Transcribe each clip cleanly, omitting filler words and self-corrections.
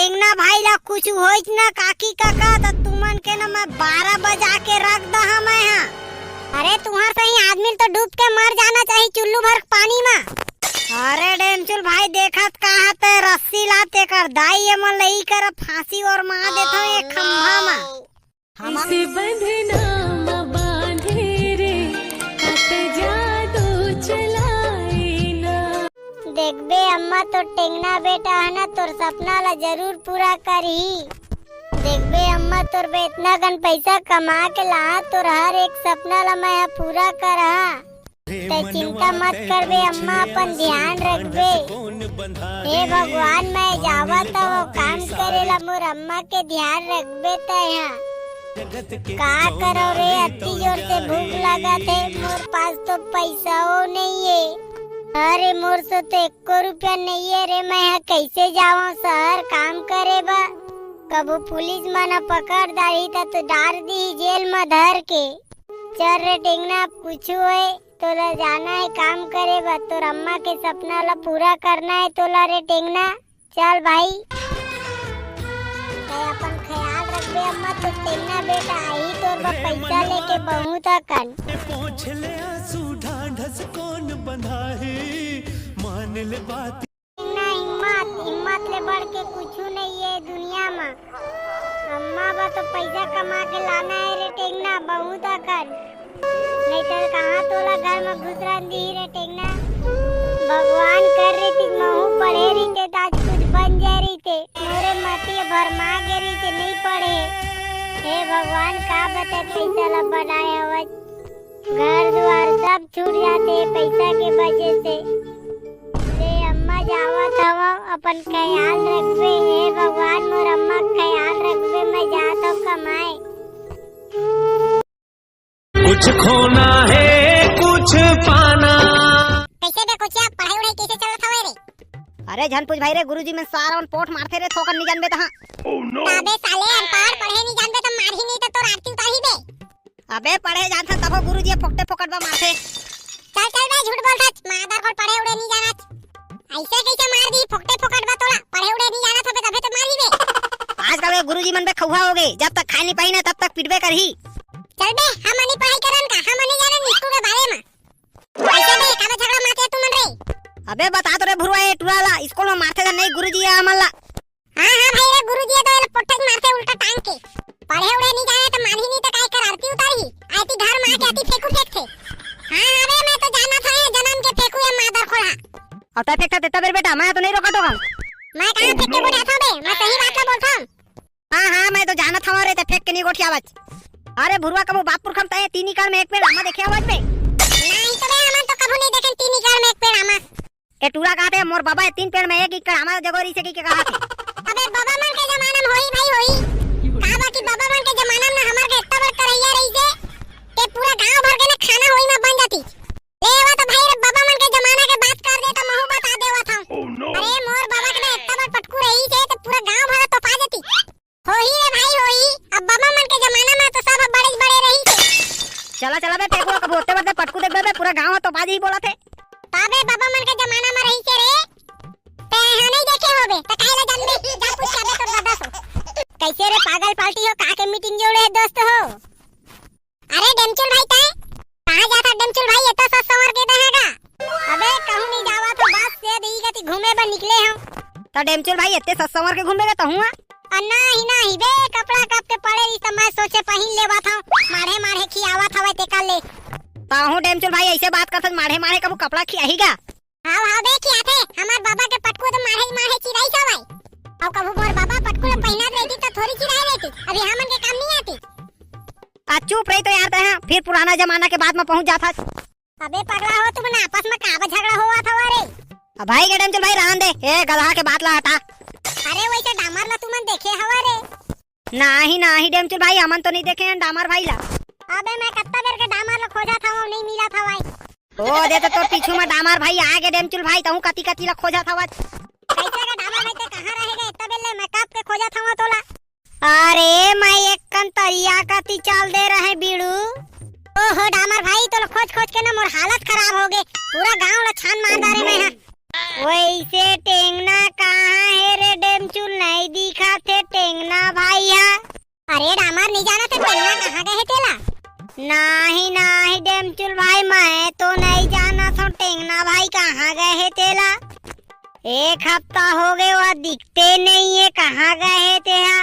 टेंगना भाई ला कुछ होइच ना काकी काका तो तुमन के ना मैं 12 बजा के रख दहा मैं यहाँ। अरे तुम्हार सही आदमी तो डूब के मर जाना चाहिए चुल्लू भर पानी में। अरे डेमचुल भाई देखत कहा ते रस्सी लाते कर दाई ये मन लई कर फांसी और मार देता एक खंभा में। इसे बंधना म बांधे रे कत जादू चलाए ना। देख बे अम्मा तो टेंगना बेटा है ना तोर सपना ला जरूर पूरा करही। देख बे अम्मा तोर बे इतना गन पैसा कमा के ला तोर हर एक सपना ला मैं पूरा करहा। ते चिंता मत कर बे अम्मा अपन ध्यान रख बे। हे भगवान मैं जावा तो वो काम करेला मोर अम्मा के ध्यान रख बे ते यहाँ। का करो रे अति जोर से भूख लगा थे मोर पास तो पैसा हो नहीं है। अरे मोर से तो 1 रुपया नहीं है रे मैं यहाँ कैसे जाऊँ शहर काम करे बा। कबो पुलिस मना पकड़ दाही तो डाल दी जेल में धर के। चल रे टेंगना कुछ होए तोला जाना है काम करे बा तोर अम्मा के सपना ला पूरा करना है तोला रे टेंगना। चल भाई अपन ख्याल रख बे अम्मा तो टेंगना बेटा आई तोर बा पैसा लेके बहुत कन। पोंछ ले आंसू ढांढस कौन बंधा है मान ले बात। हिम्मत ले बढ़ के कुछ नहीं है दुनिया में। अम्मा बा तो पैसा कमा के लाना है रे टेंगना बहुत कन। नहीं तो कहाँ तोला घर में घुसरा दी रे टेंगना। भगवान कर रही थी महू पढ़े रही थे आज कुछ बन जा रही थे मोरे मती भरमा गे रही थे नहीं पढ़े। हे भगवान का बता पैसा ला बनाए हवा घर द्वार सब छूट जाते पैसा के वजह से। ले अम्मा जावत हवा अपन ख्याल रखबे। हे भगवान मोर अम्मा ख्याल रखबे मैं जाता कमाए। कुछ खोना है कुछ पाना। कैसे बे कुछ पढ़ाई उड़ाई कैसे चलत हवे रे? अरे झनपुज भाई रे गुरुजी में सारा पोट मारते रे ठोकर नहीं जानबे तहां। अबे साले अनपढ़ पढ़े नहीं जानबे तो मार ही नहीं तो तोर आरती उतारी बे। अबे पढ़े जानत तबो गुरुजी फोकटे फोकट बा मारते। चल चल बे झूठ बोलत मादर को पढ़े उड़े नहीं जानत। ऐसे कैसे मार दी फोकटे फोकट बा तोला पढ़े उड़े नहीं जानत हबे तबे तो मार ही बे। आज का गुरुजी मन बे खौहा हो गए जब तक खाई नहीं पाई ना तब तक पिटबे करही। चल बे हम नहीं पढ़ाई करन का हम नहीं जानन स्कूल के बारे में। कैसे बे काबे झगड़ा मारते तू मन रे? अबे बता तो रे भुरवा ए टुराला स्कूल में मारते नहीं गुरुजी है हमला। हां हां भाई रे गुरुजी तो ये पट्टे मारते उल्टा टांग के। पढ़े उड़े नहीं जाए तो मार ही नहीं तो काय कर आरती उतारी आती घर मार के आती फेंकू फेंकते। हां अबे मैं तो जाना था जन्म के फेंकू ये मादर खोला। और ता फेंकता देता बेर बेटा मैं तो नहीं रोका तो हम। मैं कहां फेंक के बोला था बे मैं सही बात ला बोलता हूं। हां हां मैं तो जाना था रे ते फेंक के नहीं गोठी आवाज। अरे भुरवा कबो बातपुर खमता है तीन काल में एक पेड़ आमा देखे आवाज में। नहीं तो बे हम तो कबो नहीं देखे तीन काल में एक पेड़ आमा। ए टूरा कहते मोर बाबा 3 पेड़ में एक इक्कड़ आमा जगोरी से की के कहा थी। अबे बाबा मन के जमाना में होई भाई होई। का बाकी बाबा मन के जमाना में हमार के इतना बड़ करैया रही से के पूरा गांव भर के ना खाना होई में बन जाती। लेवा तो भाई रे बाबा मन के जमाना के बात कर दे तो महू बता देवा था। अरे मोर बाबा के इतना बड़ पटकू रही से तो पूरा गांव भर तो पा जाती। होई रे भाई होई अब बाबा मन के जमाना में तो सब बड़े बड़े रही थे। चला चला बे फेंको कब होते बड़े पटकू देख बे पूरा गांव तो बाजी ही बोला थे। ताबे बाबा मन के जमाना में रही से रे ते हां नहीं देखे होबे त काहे ला जानबे जा पूछ के तो दादा सो। कैसे रे पागल पार्टी हो का के मीटिंग जोड़े दोस्त हो? अरे डेमचुल भाई ताए कहां जाता डेमचुल भाई ये तो सब संवर के देगा। अबे कहूं नहीं जावा तो बस से देई गति घूमे बा निकले हम। त डेमचुल भाई इतने सब संवर के घूमेगा तो हुआ नहीं बे कपड़ा कब के पड़े रही तो मैं सोचे पहन लेवा था माढ़े माढ़े खियावा था ते का ले। ताहू डेमचुल भाई ऐसे बात करत माढ़े माढ़े कबू कपड़ा खियाहीगा। हां हां बे खिया थे हमार बाबा के पटकू तो माढ़े माढ़े चिराई सवाई। अब कबू मोर बाबा पटकू ले पहना रहती तो थोड़ी चिराई रहती अभी हमन के काम नहीं आती। आ चुप रही तो यार ते फिर पुराना जमाना के बाद में पहुंच जाता। अबे पगला हो तुम ना आपस में का झगड़ा हुआ था रे? अब भाई के डेमचुल भाई रहन दे ए गधा के बात ला हटा। अरे वैसे डामर ला तुमन देखे हवा रे? नहीं डेमचुल भाई हमन तो नहीं देखे हैं डामर भाई ला। अबे मैं कत्ता बेर के डामर ला खोजा था नहीं मिला था भाई। ओ दे तो पीछू में डामर भाई आ गए डेमचुल भाई तो कती कती ला खोजा था। कैसे का डामर भाई ते कहां रहेगा इतना बेले मैं कब के खोजा था तोला। अरे मैं एक कन तरिया कती चाल दे रहे बीड़ू। ओहो डामर भाई तो खोज खोज के ना मोर हालत खराब हो गए पूरा गांव ला छान मार डाले मैं। वैसे टेंगना कहाँ है रे डेमचुल नहीं दिखा अरे डामर नहीं जाना था टेंगना कहाँ गए तेला? नहीं नहीं डेमचुल भाई मैं तो नहीं जाना था टेंगना भाई कहाँ गए है तेला। एक हफ्ता हो गए वह दिखते नहीं है कहाँ गए है तेरा।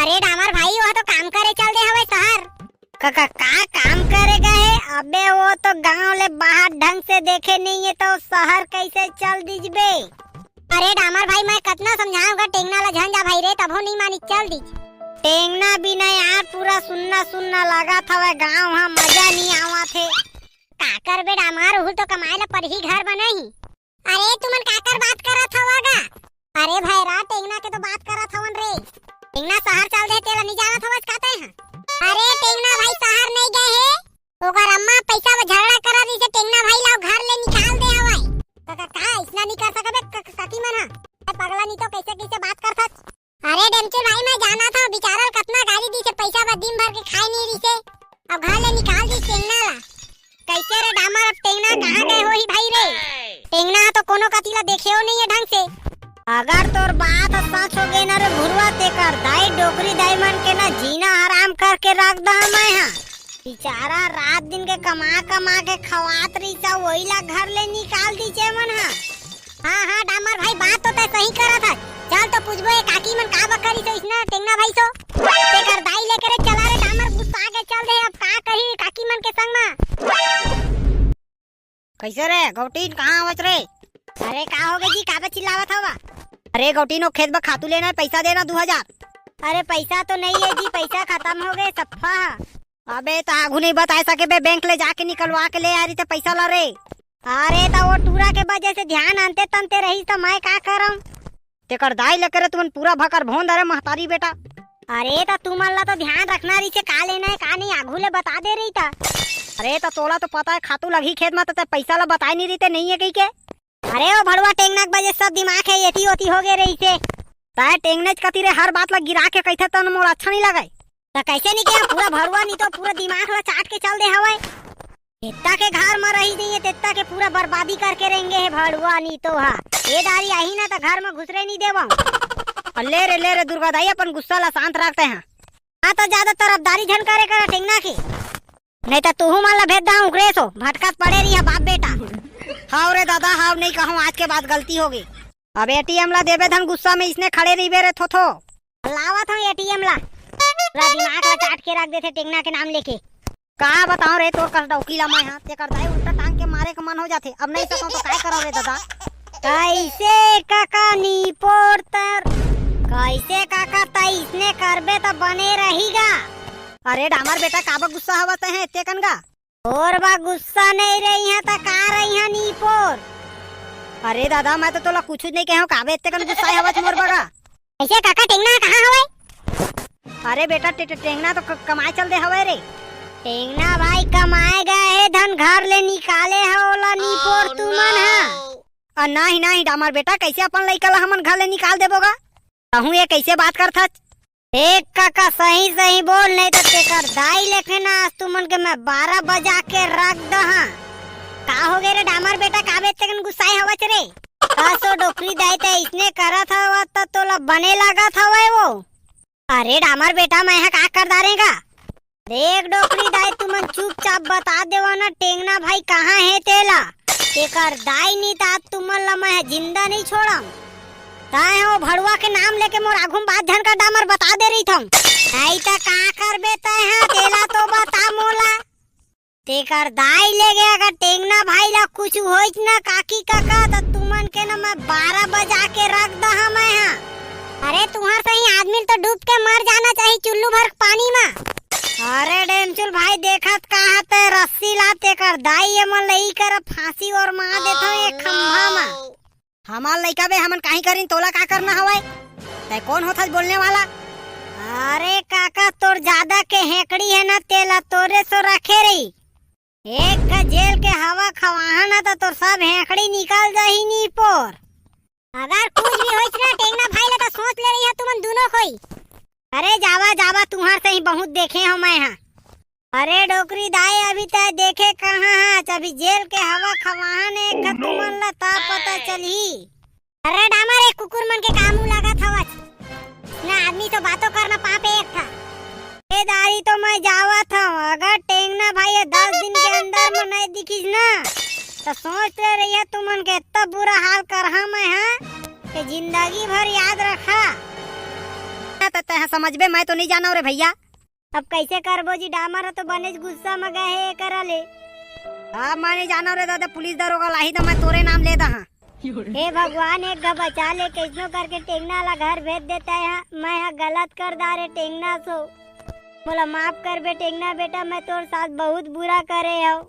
अरे डामर भाई वह तो काम करे चल दे हवे शहर। का काम करे गए? अबे वो तो गांव ले बाहर ढंग से देखे नहीं है तो शहर कैसे चल दीजबे। अरे डामर भाई मैं कितना समझाऊंगा टेंगना ला झंझा भाई रे तब नहीं मानी चल दीज। टेंगना भी नहीं यार पूरा सुनना सुनना लगा था वह गाँव वहाँ मजा नहीं आवा थे। काकर बे डामर उहुल तो कमाए ला पर ही घर बनाई। अरे तुमन काकर बात करा था वागा? अरे भैरा टेंगना के तो बात करा था वन रे। टेंगना शहर चल दे तेरा नहीं जाना था बस कहते हैं। अरे टेंगना भाई शहर नहीं गए है ओकर अम्मा पैसा में झगड़ा करा दी से टेंगना भाई लाओ घर ले निकाल दे हवाई। का इतना नहीं कर सकबे ककी मन है पगला नहीं तो कैसे कैसे बात करता। अरे डेमचुल भाई मैं जाना था बेचारा कितना गाली दी से पैसा बस दिन भर के खाई नहीं रही से अब घर ले निकाल दी टेंगना ला। कैसे रे डामर अब टेंगना कहाँ गए हो ही भाई रे? टेंगना तो कोनो कतीला देखे हो नहीं है ढंग से। अगर तोर बात सच हो गई ना रे भुरवा ते कर दाई डोकरी दाई मन के ना जीना हराम करके रख दा मैं हां। बेचारा रात दिन के कमा के खवात रही सा वही ला घर ले निकाल दी चे मन हां। हां डामर भाई बात तो तय सही करा था। चल तो पूछबो ए काकी मन का बकरी तो इसना टेंगना भाई सो ते कर दाई लेकर चला रे डामर गुस्सा आगे चल दे अब का कही काकी मन के संग में। कैसे रे गौटीन कहां आवत रे? अरे का हो गई जी काबे चिल्लावत हवा? अरे गौटीनो खेत में खातू लेना है पैसा देना 2000। अरे पैसा तो नहीं है जी पैसा खत्म हो गए सफा। अबे तो आगू नहीं बता सके बे बैंक ले जाके निकलवा के ले आ रही थे पैसा ला रे। अरे तो वो टूरा के वजह से ध्यान आनते तनते रही तो मैं का करम तेकर दाई लेकर तुमन पूरा भकर भोंद अरे महतारी बेटा। अरे तो तुमन ला तो ध्यान रखना रही से का लेना है का नहीं आगू ले बता दे रही था। अरे तो तोला तो पता है खातू लगी खेत में तो पैसा ला बताई नहीं रही नहीं है कहीं के। अरे वो भड़वा टेंगना के वजह सब दिमाग है येती होती हो गए रही से ताए टेंगने कतीरे हर बात ला गिरा के कहते तो मोर अच्छा नहीं लगे तो कैसे नहीं किया पूरा भड़वा नहीं तो पूरा दिमाग ला चाट के चल दे हवाई। इतना के घर में रही नहीं है तेता के पूरा बर्बादी करके रहेंगे है भड़वा नहीं तो हाँ ये दारी आई ना तो घर में घुसरे नहीं देवा। ले रे दुर्गा दाई अपन गुस्सा ला शांत रखते हैं। हाँ तो ज्यादा तरफदारी झन करे करा टेंगना की नहीं तो तू मान ला भेज दा उग्रेसो भटकत पड़े रही है बाप बेटा। हाँ रे दादा हाँ नहीं कहूँ आज के बाद गलती होगी। अब एटीएम ला देवे धन गुस्सा में इसने खड़े रही बेरे थो लावा था एटीएम ला पूरा दिमाग ला चाट के रख देते टेंगना के नाम लेके। कहा बताऊं रे तोर कर डौकीला मैं हाथ से करता है उल्टा टांग के मारे का मन हो जाते अब नहीं सकूं तो काय करो रे दादा। कैसे काका नी पोर्टर कैसे काका तई इसने करबे तो बने रहेगा। अरे डामर बेटा काबा गुस्सा हवत है इतने कनगा और बा गुस्सा नहीं रही है तो का रही है नी पोर। अरे दादा मैं तो तोला कुछ नहीं कहूं काबे इतने कन गुस्सा हवत मोर बगा। ऐसे काका टेंगना कहां हवे? अरे बेटा टेंगना तो कमाए चल दे हवे रे। टेंगना भाई कमाए गए है धन घर ले निकाले है ओला नी पोर तुमन हां। नहीं डामर बेटा कैसे अपन लइका ला हमन घर ले निकाल देबोगा कहूं ये कैसे बात करथत। एक काका सही बोल नहीं तो तेकर दाई लेखे ना आज तुमन के मैं 12 बजा के रख दहा। का हो गए रे डामर बेटा काबे तकन गुस्साए हवच रे? कासो डोकरी दाई ते इसने करत हवा त तोला बने लगा था वो। अरे डामर बेटा मैं यहाँ का कर डालेगा? एक डोकरी दाई तुमन चुपचाप बता देवा ना टेंगना भाई कहाँ है तेला तेकर दाई नहीं ता तुमन ला मैं जिंदा नहीं छोड़म। ताए हो भड़वा के नाम लेके मोर आगुम बात धन का डामर बता दे रही थम नहीं तो का करबे तय हां तेला तो बता मोला तेकर दाई ले गया अगर टेंगना भाई ला कुछ होइच ना काकी काका तो तुमन के ना मैं 12 बजा के रख दहा मैं हां। अरे तुम्हार सही आदमी तो डूब के मर जाना चाहिए चुल्लू भर पानी में। अरे डेमचुल भाई देखत कहा ते रस्सी लाते कर दाई ये मन लई कर फांसी और मार देता एक खंभा में। हमार लइका बे हमन काहे करिन तोला का करना हवाई तै कौन होथस बोलने वाला? अरे काका तोर ज्यादा के हेकड़ी है ना तेला तोरे सो रखे रही एक का जेल के हवा खवाहा ना तो तोर सब हेकड़ी निकाल जाही नी पोर। अगर कुछ भी होइस ना टेंगना भाई ला तो सोच ले रही है तुमन दोनों कोई। अरे जावा तुम्हार से ही बहुत देखे हो मैं यहाँ। अरे डोकरी दाई अभी तक देखे कहाँ है अभी जेल के हवा खवाहा ने तुमन ला ता पता चली। अरे डामर एक कुकुर मन के कामू लगा था ना आदमी तो बातों करना पापे एक था के इतना बुरा हाल करहा मैं कि जिंदगी भर याद रखा। तय समझबे मैं तो नहीं जाना रे भैया। अब कैसे करबो जी, डामर तो बनेज गुस्सा में गए है करा ले। अब मैं नहीं जाना रे दादा, पुलिस दरोगा लाही तो मैं तोरे नाम लेता हाँ। हे भगवान एक घर बचा ले, कैसनो करके टेंगना ला घर भेज देता है। मैं यहाँ गलत कर दा रे टेंगना सो, बोला माफ कर बे टेंगना बेटा, मैं तोर साथ बहुत बुरा करे हूँ।